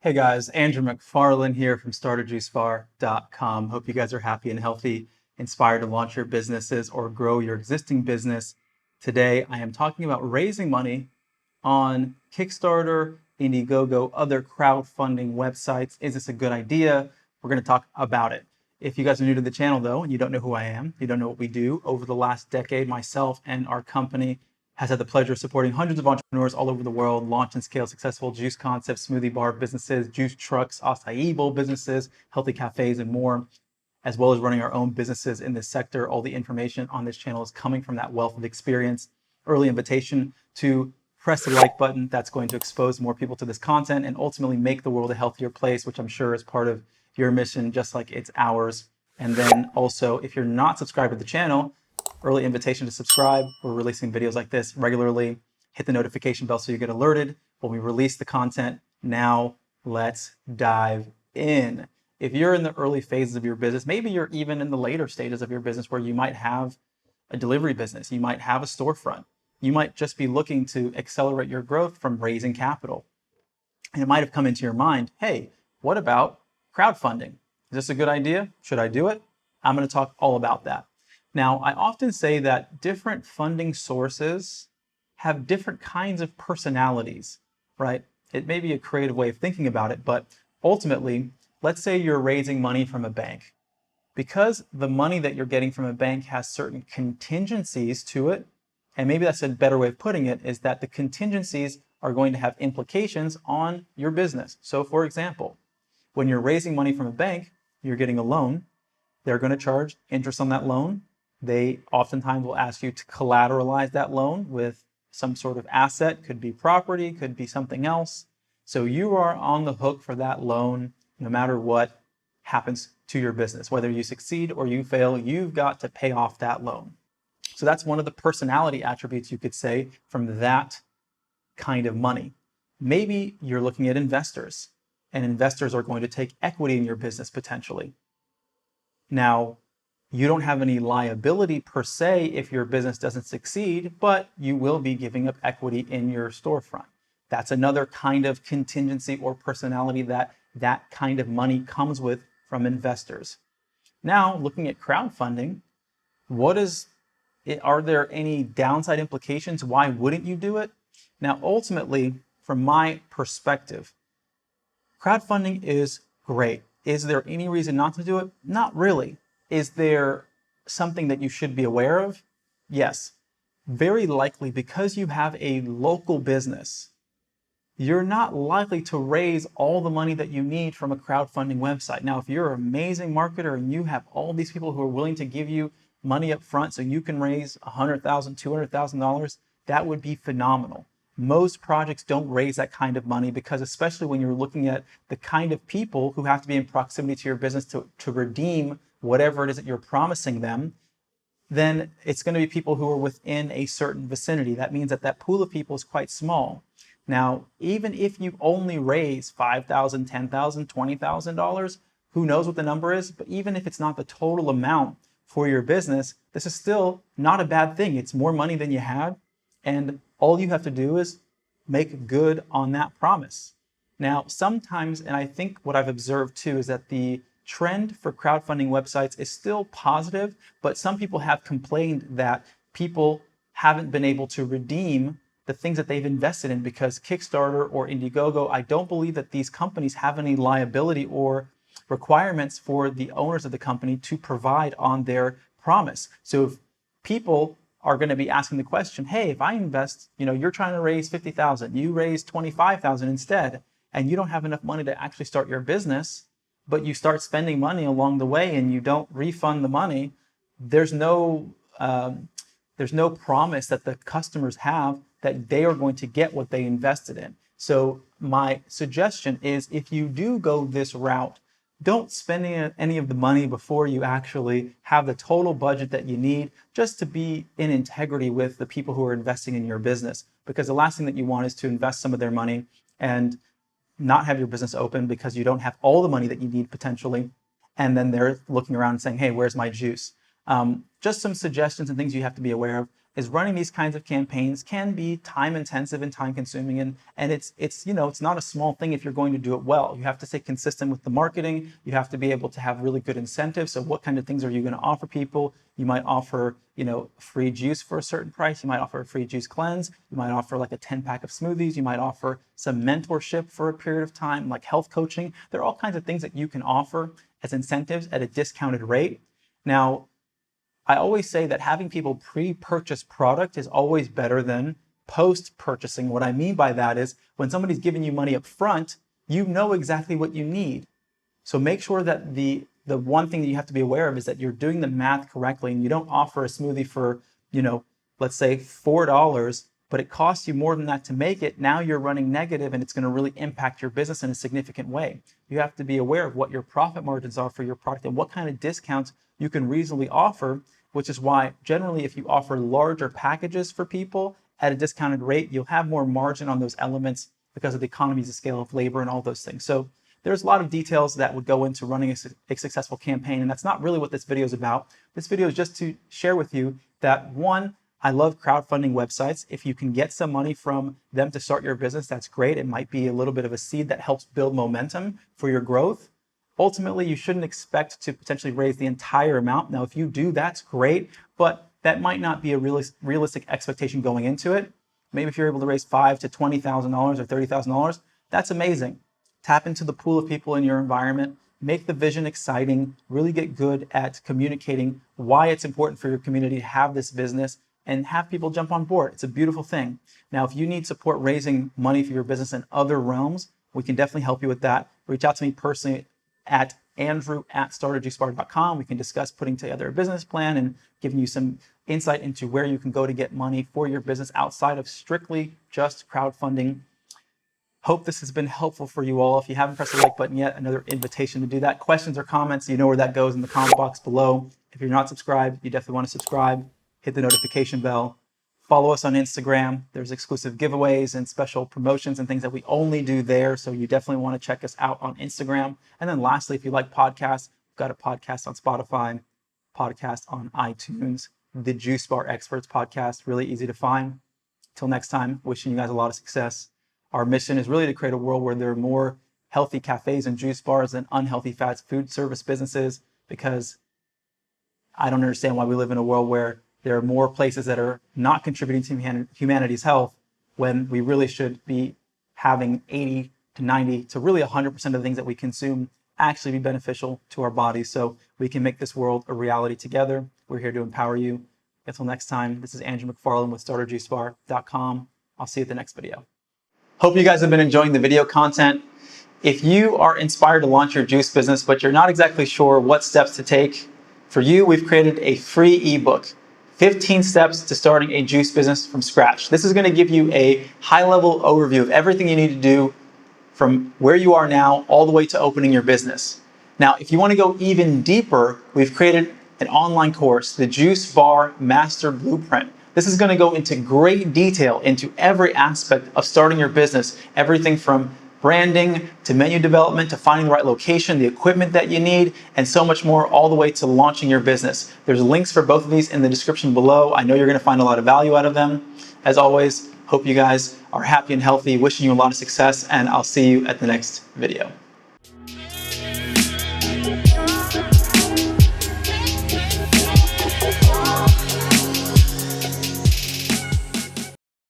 Hey guys, Andrew McFarlane here from StartAJuiceBar.com. Hope you guys are happy and healthy, inspired to launch your businesses or grow your existing business. Today, I am talking about raising money on Kickstarter, Indiegogo, other crowdfunding websites. Is this a good idea? We're going to talk about it. If you guys are new to the channel though, and you don't know who I am, you don't know what we do, over the last decade, myself and our company has had the pleasure of supporting hundreds of entrepreneurs all over the world, launch and scale successful juice concepts, smoothie bar businesses, juice trucks, acai bowl businesses, healthy cafes, and more, as well as running our own businesses in this sector. All the information on this channel is coming from that wealth of experience. Early invitation to press the like button. That's going to expose more people to this content and ultimately make the world a healthier place, which I'm sure is part of your mission, just like it's ours. And then also, if you're not subscribed to the channel, early invitation to subscribe. We're releasing videos like this regularly. Hit the notification bell so you get alerted when we release the content. Now, let's dive in. If you're in the early phases of your business, maybe you're even in the later stages of your business where you might have a delivery business, you might have a storefront, you might just be looking to accelerate your growth from raising capital. And it might have come into your mind, hey, what about crowdfunding? Is this a good idea? Should I do it? I'm going to talk all about that. Now, I often say that different funding sources have different kinds of personalities, right? It may be a creative way of thinking about it, but ultimately, let's say you're raising money from a bank. Because the money that you're getting from a bank has certain contingencies to it, and maybe that's a better way of putting it, is that the contingencies are going to have implications on your business. So for example, when you're raising money from a bank, you're getting a loan, they're going to charge interest on that loan. They oftentimes will ask you to collateralize that loan with some sort of asset, could be property, could be something else. So you are on the hook for that loan no matter what happens to your business. Whether you succeed or you fail, you've got to pay off that loan. So that's one of the personality attributes you could say from that kind of money. Maybe you're looking at investors, and investors are going to take equity in your business potentially. Now, you don't have any liability per se if your business doesn't succeed, but you will be giving up equity in your storefront. That's another kind of contingency or personality that kind of money comes with from investors. Now, looking at crowdfunding, are there any downside implications? Why wouldn't you do it? Now, ultimately, from my perspective, crowdfunding is great. Is there any reason not to do it? Not really. Is there something that you should be aware of? Yes. Very likely, because you have a local business, you're not likely to raise all the money that you need from a crowdfunding website. Now, if you're an amazing marketer and you have all these people who are willing to give you money up front so you can raise $100,000, $200,000, that would be phenomenal. Most projects don't raise that kind of money because, especially when you're looking at the kind of people who have to be in proximity to your business to redeem whatever it is that you're promising them, then it's going to be people who are within a certain vicinity. That means that that pool of people is quite small. Now, even if you only raise $5,000, $10,000, $20,000, who knows what the number is, but even if it's not the total amount for your business, this is still not a bad thing. It's more money than you had, and all you have to do is make good on that promise. Now, sometimes, and I think what I've observed too, is that the trend for crowdfunding websites is still positive, but some people have complained that people haven't been able to redeem the things that they've invested in because Kickstarter or Indiegogo, I don't believe that these companies have any liability or requirements for the owners of the company to provide on their promise. So if people are going to be asking the question, hey, if I invest, you're trying to raise 50,000, you raise 25,000 instead, and you don't have enough money to actually start your business, but you start spending money along the way and you don't refund the money, there's no promise that the customers have that they are going to get what they invested in. So my suggestion is, if you do go this route, don't spend any of the money before you actually have the total budget that you need, just to be in integrity with the people who are investing in your business. Because the last thing that you want is to invest some of their money and not have your business open because you don't have all the money that you need potentially. And then they're looking around and saying, hey, where's my juice? Just some suggestions and things you have to be aware of. is running these kinds of campaigns can be time intensive and time consuming, and it's not a small thing if you're going to do it well. You have to stay consistent with the marketing. You have to be able to have really good incentives. So what kind of things are you going to offer people? You might offer, free juice for a certain price. You might offer a free juice cleanse. You might offer like a 10-pack of smoothies. You might offer some mentorship for a period of time, like health coaching. There are all kinds of things that you can offer as incentives at a discounted rate. Now, I always say that having people pre-purchase product is always better than post-purchasing. What I mean by that is when somebody's giving you money up front, you know exactly what you need. So make sure that the one thing that you have to be aware of is that you're doing the math correctly, and you don't offer a smoothie for, let's say $4, but it costs you more than that to make it. Now you're running negative, and it's going to really impact your business in a significant way. You have to be aware of what your profit margins are for your product and what kind of discounts you can reasonably offer, which is why generally if you offer larger packages for people at a discounted rate, you'll have more margin on those elements because of the economies of scale of labor and all those things. So there's a lot of details that would go into running a successful campaign, and that's not really what this video is about. This video is just to share with you that, one, I love crowdfunding websites. If you can get some money from them to start your business, that's great. It might be a little bit of a seed that helps build momentum for your growth. Ultimately, you shouldn't expect to potentially raise the entire amount. Now, if you do, that's great, but that might not be a realistic expectation going into it. Maybe if you're able to raise $5,000 to $20,000 or $30,000, that's amazing. Tap into the pool of people in your environment, make the vision exciting, really get good at communicating why it's important for your community to have this business, and have people jump on board. It's a beautiful thing. Now, if you need support raising money for your business in other realms, we can definitely help you with that. Reach out to me personally at Andrew@StartAJuiceBar.com. We can discuss putting together a business plan and giving you some insight into where you can go to get money for your business outside of strictly just crowdfunding. Hope this has been helpful for you all. If you haven't pressed the like button yet, another invitation to do that. Questions or comments, you know where that goes in the comment box below. If you're not subscribed, you definitely want to subscribe. Hit the notification bell. Follow us on Instagram. There's exclusive giveaways and special promotions and things that we only do there. So you definitely want to check us out on Instagram. And then lastly, if you like podcasts, we've got a podcast on Spotify, podcast on iTunes, the Juice Bar Experts podcast, really easy to find. Till next time, wishing you guys a lot of success. Our mission is really to create a world where there are more healthy cafes and juice bars than unhealthy fast food service businesses, because I don't understand why we live in a world where there are more places that are not contributing to humanity's health when we really should be having 80 to 90 to really 100% of the things that we consume actually be beneficial to our bodies, so we can make this world a reality together. We're here to empower you. Until next time, this is Andrew McFarland with StartAJuiceBar.com. I'll see you at the next video. Hope you guys have been enjoying the video content. If you are inspired to launch your juice business, but you're not exactly sure what steps to take, for you, we've created a free ebook, 15 steps to starting a juice business from scratch. This is going to give you a high-level overview of everything you need to do from where you are now all the way to opening your business. Now, if you want to go even deeper, we've created an online course, the Juice Bar Master Blueprint. This is going to go into great detail into every aspect of starting your business, everything from branding to menu development to finding the right location, the equipment that you need, and so much more, all the way to launching your business. There's links for both of these in the description below. I know you're going to find a lot of value out of them. As always, hope you guys are happy and healthy, wishing you a lot of success, and I'll see you at the next video.